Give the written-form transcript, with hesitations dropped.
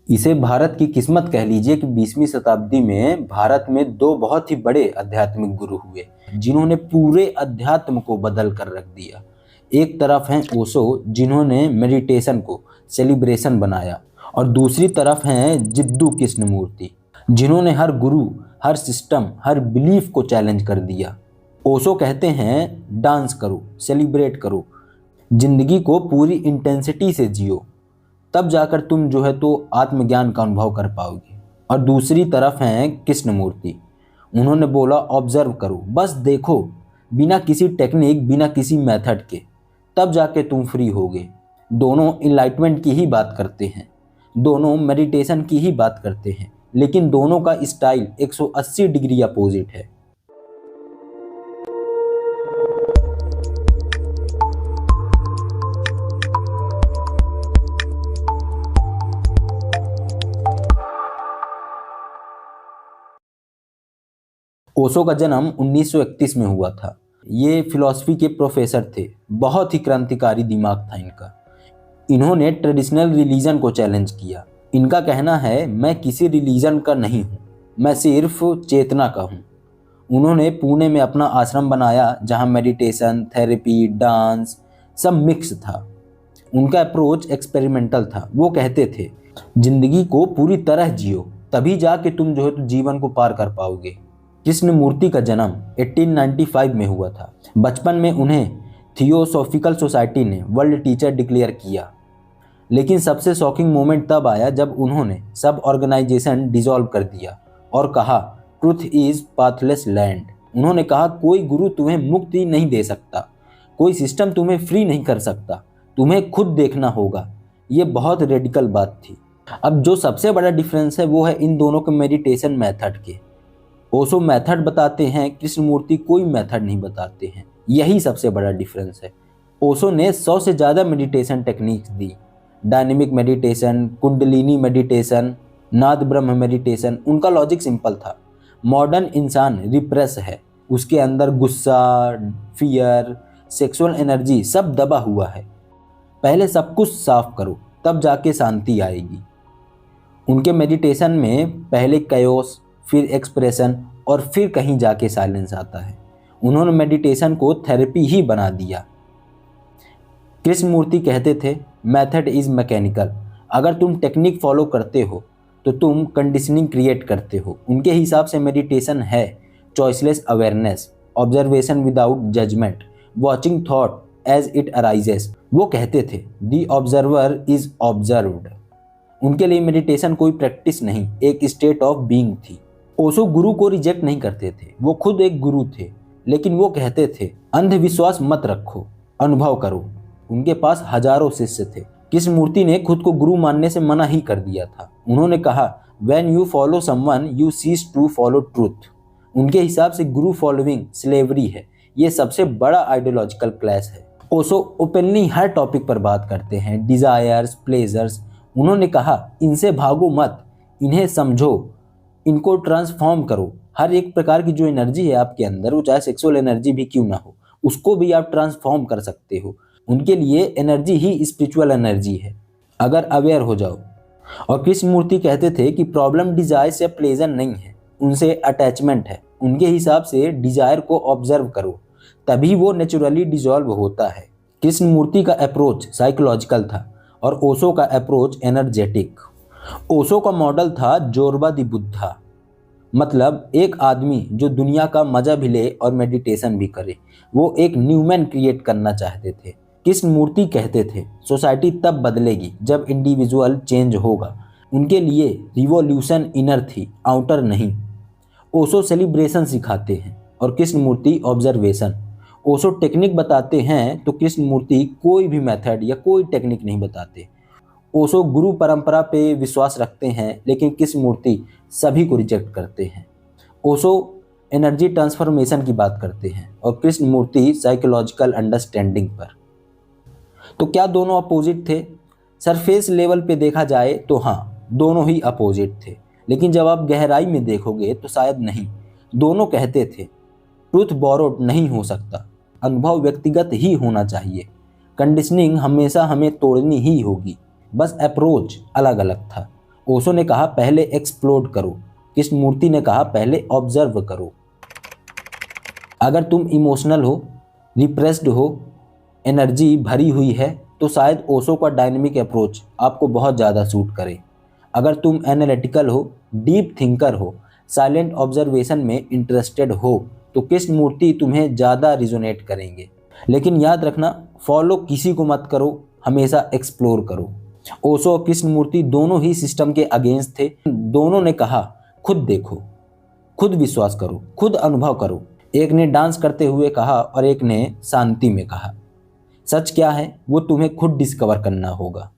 इसे भारत की किस्मत कह लीजिए कि 20वीं शताब्दी में भारत में दो बहुत ही बड़े आध्यात्मिक गुरु हुए जिन्होंने पूरे अध्यात्म को बदल कर रख दिया। एक तरफ हैं ओशो जिन्होंने मेडिटेशन को सेलिब्रेशन बनाया और दूसरी तरफ हैं जिद्दू कृष्णमूर्ति जिन्होंने हर गुरु, हर सिस्टम, हर बिलीफ को चैलेंज कर दिया। ओशो कहते हैं डांस करो, सेलिब्रेट करो, जिंदगी को पूरी इंटेंसिटी से जियो, तब जाकर तुम जो है तो आत्मज्ञान का अनुभव कर पाओगे। और दूसरी तरफ हैं कृष्णमूर्ति, उन्होंने बोला ऑब्जर्व करो, बस देखो, बिना किसी टेक्निक, बिना किसी मेथड के, तब जाके तुम फ्री होगे। दोनों इनलाइटमेंट की ही बात करते हैं, दोनों मेडिटेशन की ही बात करते हैं, लेकिन दोनों का स्टाइल 180 डिग्री अपोजिट है। ओशो का जन्म 1931 में हुआ था। ये फिलॉसफी के प्रोफेसर थे, बहुत ही क्रांतिकारी दिमाग था इनका। इन्होंने ट्रेडिशनल रिलीजन को चैलेंज किया। इनका कहना है मैं किसी रिलीजन का नहीं हूँ, मैं सिर्फ चेतना का हूँ। उन्होंने पुणे में अपना आश्रम बनाया जहाँ मेडिटेशन, थेरेपी, डांस सब मिक्स था। उनका अप्रोच एक्सपेरिमेंटल था। वो कहते थे जिंदगी को पूरी तरह जियो, तभी जाके तुम जो है तो जीवन को पार कर पाओगे। कृष्णमूर्ति का जन्म 1895 में हुआ था। बचपन में उन्हें थियोसॉफिकल सोसाइटी ने वर्ल्ड टीचर डिक्लेयर किया, लेकिन सबसे शॉकिंग मोमेंट तब आया जब उन्होंने सब ऑर्गेनाइजेशन डिसॉल्व कर दिया और कहा ट्रूथ इज पाथलेस लैंड। उन्होंने कहा कोई गुरु तुम्हें मुक्ति नहीं दे सकता, कोई सिस्टम तुम्हें फ्री नहीं कर सकता, तुम्हें खुद देखना होगा। ये बहुत रेडिकल बात थी। अब जो सबसे बड़ा डिफरेंस है वो है इन दोनों के मेडिटेशन मेथड के। ओशो मेथड बताते हैं, कृष्णमूर्ति कोई मेथड नहीं बताते हैं। यही सबसे बड़ा डिफरेंस है। ओशो ने 100 से ज़्यादा मेडिटेशन टेक्निक्स दी। डायनेमिक मेडिटेशन, कुंडलिनी मेडिटेशन, नाद ब्रह्म मेडिटेशन। उनका लॉजिक सिंपल था, मॉडर्न इंसान रिप्रेस है, उसके अंदर गुस्सा, फियर, सेक्सुअल एनर्जी सब दबा हुआ है। पहले सब कुछ साफ करो, तब जाके शांति आएगी। उनके मेडिटेशन में पहले कयोस, फिर एक्सप्रेशन और फिर कहीं जाके साइलेंस आता है। उन्होंने मेडिटेशन को थेरेपी ही बना दिया। कृष्णमूर्ति कहते थे मेथड इज़ मैकेनिकल। अगर तुम टेक्निक फॉलो करते हो तो तुम कंडीशनिंग क्रिएट करते हो। उनके हिसाब से मेडिटेशन है choiceless awareness, observation without judgement, watching thought as it arises. वो कहते थे दी ऑब्जर्वर इज ऑब्जर्व्ड। उनके लिए मेडिटेशन कोई प्रैक्टिस नहीं, एक स्टेट ऑफ बीइंग थी। ओशो गुरु को रिजेक्ट नहीं करते थे, वो खुद एक गुरु थे, लेकिन वो कहते थे अंधविश्वास मत रखो, अनुभव करो। उनके पास हजारों शिष्य थे। कृष्णमूर्ति ने खुद को गुरु मानने से मना ही कर दिया था। उन्होंने कहा when you follow someone you cease to follow truth. उनके हिसाब से गुरु फॉलोइंग स्लेवरी है। ये सबसे बड़ा आइडियोलॉजिकल क्लैश है। ओशो ओपनली हर टॉपिक पर बात करते हैं, डिजायर्स, प्लेजर्स। उन्होंने कहा इनसे भागो मत, इन्हें समझो, इनको ट्रांसफॉर्म करो। हर एक प्रकार की जो एनर्जी है आपके अंदर, वो चाहे सेक्सुअल एनर्जी भी क्यों ना हो, उसको भी आप ट्रांसफॉर्म कर सकते हो। उनके लिए एनर्जी ही स्पिरिचुअल एनर्जी है, अगर अवेयर हो जाओ। और कृष्णमूर्ति कहते थे कि प्रॉब्लम डिजायर या प्लेजर नहीं है, उनसे अटैचमेंट है। उनके हिसाब से डिजायर को ऑब्जर्व करो, तभी वो नेचुरली डिजॉल्व होता है। कृष्णमूर्ति का अप्रोच साइकोलॉजिकल था और ओशो का अप्रोच एनर्जेटिक। ओशो का मॉडल था जोरबा दी बुद्धा, मतलब एक आदमी जो दुनिया का मजा भी ले और मेडिटेशन भी करे। वो एक न्यूमैन क्रिएट करना चाहते थे। कृष्णमूर्ति कहते थे सोसाइटी तब बदलेगी जब इंडिविजुअल चेंज होगा। उनके लिए रिवॉल्यूशन इनर थी, आउटर नहीं। ओशो सेलिब्रेशन सिखाते हैं और कृष्णमूर्ति ऑब्जर्वेशन। ओशो टेक्निक बताते हैं तो कृष्णमूर्ति कोई भी मेथड या कोई टेक्निक नहीं बताते। ओशो गुरु परंपरा पे विश्वास रखते हैं, लेकिन कृष्णमूर्ति सभी को रिजेक्ट करते हैं। ओशो एनर्जी ट्रांसफॉर्मेशन की बात करते हैं और कृष्णमूर्ति साइकोलॉजिकल अंडरस्टैंडिंग पर। तो क्या दोनों अपोजिट थे? सरफेस लेवल पे देखा जाए तो हाँ, दोनों ही अपोजिट थे, लेकिन जब आप गहराई में देखोगे तो शायद नहीं। दोनों कहते थे ट्रूथ बोरोड नहीं हो सकता, अनुभव व्यक्तिगत ही होना चाहिए, कंडीशनिंग हमेशा हमें तोड़नी ही होगी, बस अप्रोच अलग अलग था। ओशो ने कहा पहले एक्सप्लोर करो, कृष्णमूर्ति ने कहा पहले ऑब्जर्व करो। अगर तुम इमोशनल हो, रिप्रेस्ड हो, एनर्जी भरी हुई है तो शायद ओशो का डायनेमिक अप्रोच आपको बहुत ज़्यादा सूट करे। अगर तुम एनालिटिकल हो, डीप थिंकर हो, साइलेंट ऑब्जर्वेशन में इंटरेस्टेड हो तो कृष्णमूर्ति तुम्हें ज़्यादा रिजोनेट करेंगे। लेकिन याद रखना, फॉलो किसी को मत करो, हमेशा एक्सप्लोर करो। ओशो और कृष्णमूर्ति दोनों ही सिस्टम के अगेंस्ट थे। दोनों ने कहा खुद देखो, खुद विश्वास करो, खुद अनुभव करो। एक ने डांस करते हुए कहा और एक ने शांति में कहा। सच क्या है वो तुम्हें खुद डिस्कवर करना होगा।